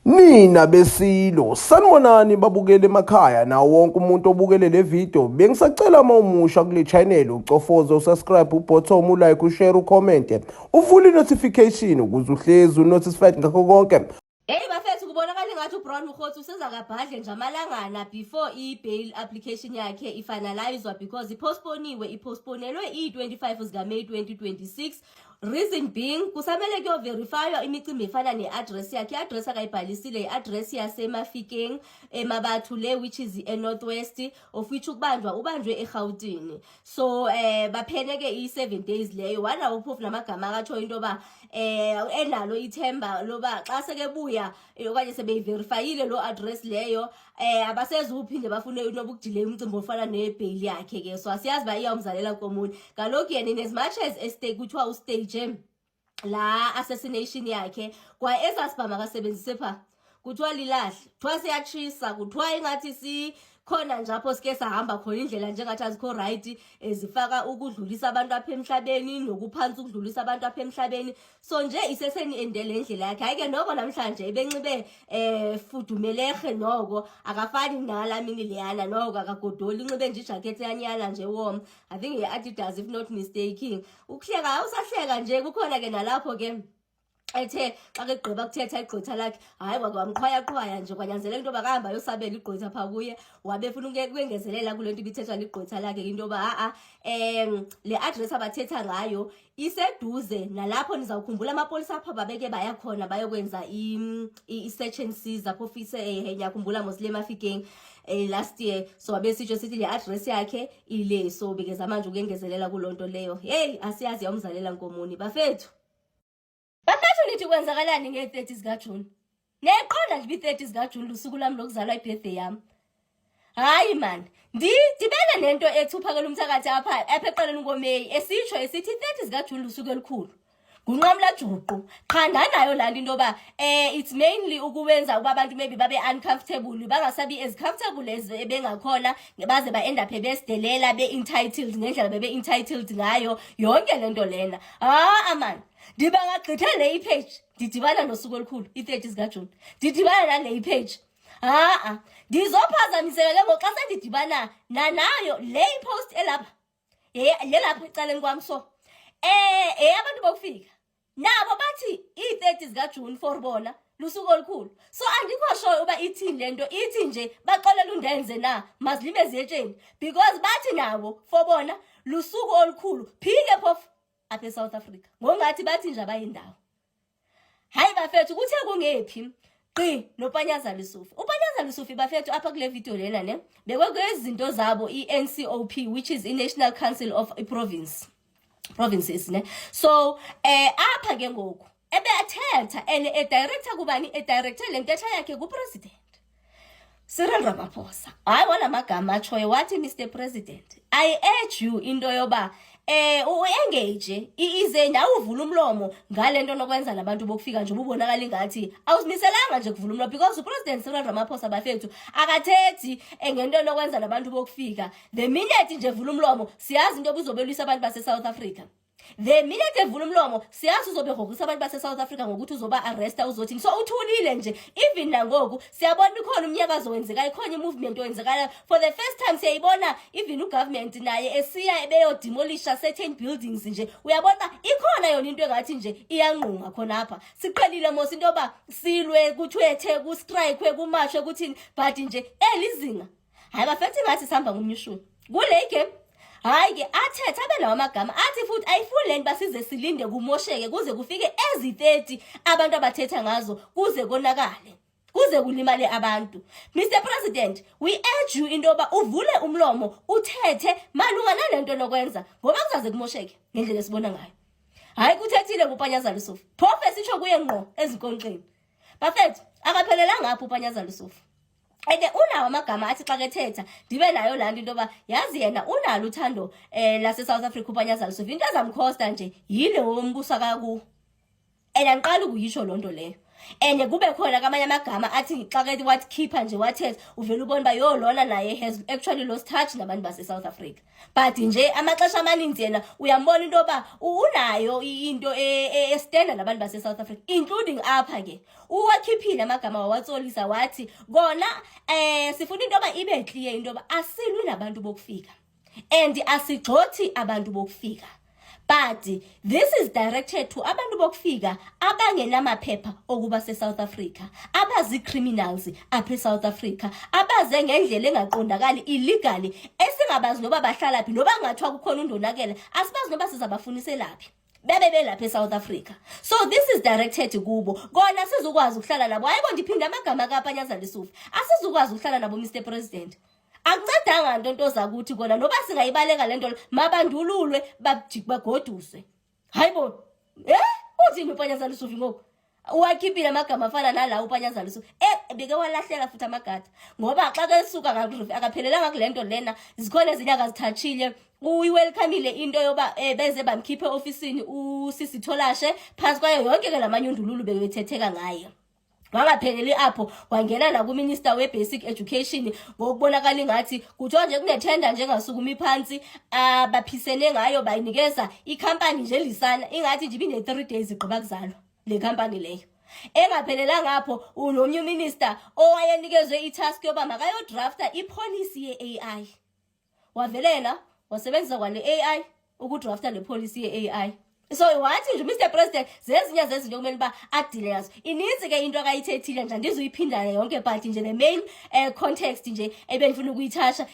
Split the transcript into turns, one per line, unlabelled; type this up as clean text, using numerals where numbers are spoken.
Nina besilo sanibonani babukele emakhaya nawo wonke umuntu obukele le video bengisacela mawumusha kule channel ucofoze usubscribe ubottom ulike ushare ucomment uvule notification ukuze uhlezi unotified ngakho konke.
Hey bafethu kubonakala ngathi uBrown Mkhothi usezakabhadle nje amalangana before i-bail application yakhe ifinalizwa because ipostponelwe i-25 zika May 2026. Reason being kusamele kuyoverifywa imicimbi efana ne-address yakhe. I-address akayibhalisile i-address yasemafikeng emabathule which is e-Northwest of which ubanjwe eGauteng. So bapheneke i-7 days leyo wanawo phofu namagama akatho into ba enalo ithemba loba xa sekebuya okanye sebeyiverifyile lo address leyo abasezuphinde bafune nobukudelay umcimbi ofana ne-bail yakhe ke. So asiyazi ba iyawumzalela komuni kaloku yena in as much as stake kuthiwa ustage la assassination yakhe kwa esasibama kasebenzise pha kuthiwa lilahle kuthiwa siyachisa kuthiwa ingathi khona njapho sike sahamba khona indlela njengathi azikho right ezifaka ukudlulisa abantu apha emhlabeni nokuphansi ukudlulisa abantu apha emhlabeni. So nje iseseni endele indlela yakhe ayike noko namhlanje ebenxibe fudumelehe noko akafani nalamini leyana noko akagodoli inxibe nje ijacket yanyana nje warm I think Adidas if not mistaken. Ukuhleka usahleka nje kukhona ke nalapho ke ethe xa kegqiba kuthetha igqitha lakhe hayi kwamqhwaya nje kwanyanzeleka into bakahamba yosabela igqitha pha kuye wabefuna ukwengezelela kule nto ibithethwa ligqitha lakhe into ba le address abathetha ngayo iseduze nalapho nizawukhumbula amapolisa apha babeke baya khona bayokwenza i-search and seize apho office ngiyakhumbula mosle Mafikeng last year. So abesitsho sithi le address yakhe ile so bekeza manje ukengezelela kulonto leyo. Hey asiyazi yawumzalela nkomoni bafethu. Bafethu nithi kwenzakalani nge-30 zika June? Neqonda nje i-30 zika June lusuku lami lokuzalwa ibirthday yami. Hayi man, ndibene nento ethuphakela umthakathi apha eqaleni koMeyi esitsho esithi 30 zika June lusuku elikhulu. Kunqamla juqu. Qanda nayo landi into ba it's mainly ukuwenza uba abantu maybe babe uncomfortable bangasabi as comfortable as bengakhona baze ba end up besidelela be entitled ngendlela bebe entitled ngayo yonke lento lena. Man. Ndibangagqithe le page ndidibana nosuku elikhulu i-30 zika June ndidibana nale page ndizophazamiseka ngoxa sendidibana nayo le post elapha lelapha ecaleni kwami so abantu bokufika nabo bathi i-30 zika June for bona lusuku olukhulu. So andikho sure uba ithini lento ithi nje baxolela undenze na mazilibe zetsheni because bathi nabo for bona lusuku olukhulu phike phofu apha eSouth Africa ngongathi bathi nje abayindawo. Hayi bafethu kuthe kungephi noPanyaza Lesufi. uPanyaza Lesufi bafethu apha kule video lena ne bekwezinto zabo i-NCOP which is i-National Council of Provinces ne. So apha ke ngoku ebeyathetha director kubani director lentetha yakhe kupresident Cyril Ramaphosa. Hayi wona magama atshoyo wathi Mr President I urge you into yoba u-engage ize nawe uvula umlomo ngalento nokwenza labantu bokufika nje ubonakala ingathi awusimiselanga nje kuvula umlomo because uPresident Cyril Ramaphosa bafethu akathethi ngento nokwenza labantu bokufika. The minute nje vula umlomo siyazi into obuzobelwisa abantu base South Africa. The minute evula umlomo siyazi uzobegrogisa abantu base South Africa ngokuthi uzoba arresta uzothini. So uthulile nje even nangoku siyabona ikhona umnyakazo wenzeka ikhona imovement wenzekala for the first time siyayibona even ugovernment naye esiya beyo demolisha certain buildings nje uyabona ikhona yona into engathi nje iyanqunga khona apha siqhelile mos into ba silwe kuthwethe ku strike kumashwe kuthini but nje elizinga hayi bafethi ngathi sihamba ngomnyushu kule game. Hayi ke athetha abelawo amagama athi futhi ayifuleni basize silinde kumosheke kuze kufike ezi-30 abantu abathetha ngazo kuze konakale kuze kulimale abantu. Mr President we urge you into ba uvule umlomo uthethe malunga nalento nokwenza ngoba kuzaze kumosheke ngendlela esibona ngayo. Hayi kuthethile kuPanyaza Lesufi phofu sitsho kuye ngqo ezinkonxeni bafethu akaphelelanga ngapha uPanyaza Lesufi. Unawo amagama athi xa kethetha ndibe nayo landi into ba yazi yena unalo uthando lase South Africa uPanyaza Lesufi into azamkhosta nje yile wombuso akaku andiqala ukuyisho lonto leyo. And kube khona kamanye amagama athi xa ke wathi khipha nje wathetha uvela ubona ba yo lona naye has actually lost touch nabantu base South Africa. But nje amaxesha amaninzi yena uyambona into ba unayo into estenda nabantu base South Africa, including apha ke uwakhiphile amagama wawatsolisa wathi kona sifuna into ba ibe clear into ba asilwi nabantu bokufika and asigxothi abantu bokufika. But this is directed to abantu bokufika abangenamaphepha okuba se-South Africa, abazi-criminals apha e-South Africa, abaze ngendlela engaqondakali illegally, esingabazi noba bahlala phi noba ngathiwa kukhona undonakele, asibazi noba sizabafuniselaphi. Bebe belapha e-South Africa. So this is directed kubo. Kona sizukwazi ukuhlala nabo. Hayi kondiphinde amagama kaPanyaza Lesufi. Asizukwazi ukuhlala nabo Mr President. Akuncedanga nto zakuthi kona noba singayibaleka lento mabandululwe bagoduswe. Hayibo. Uthini uPanyaza Lesufi ngoku? Uwakhiphile amagama afana nala uPanyaza Lesufi. Beke walahlela futhi amagada. Ngoba xa ke suka akaphelelanga kulento lena zikhona ezinye akazithathile. Uyiwelcomile into yoba beze bamkhiphe ofisini uSisi Tholashe phansi kwayo yonke ke lamanyundululu bewethetheka ngayo. Wangapheleli apho wangena na kuMinister weBasic Education ngokubonakala ingathi kuthiwa nje kunethenda njengasukuma iphansi baphisene ngayo bayinikeza icompany nje lisana ingathi nje ibine 3 days igqiba kuzalwa le company leyo. Engaphelelanga apho unomnye minister owayenikezwe itask yoba makayo drafta ipolicy ye-AI. Wavelela wasebenzisa kwale AI ukudrafta le policy ye-AI. So wathi nje Mr President zezinye zezinto kumele ba adile yazo. Ininzi ke into akayithethile nje andizuyiphinda yonke but nje le main context nje ebengifuna ukuyithasha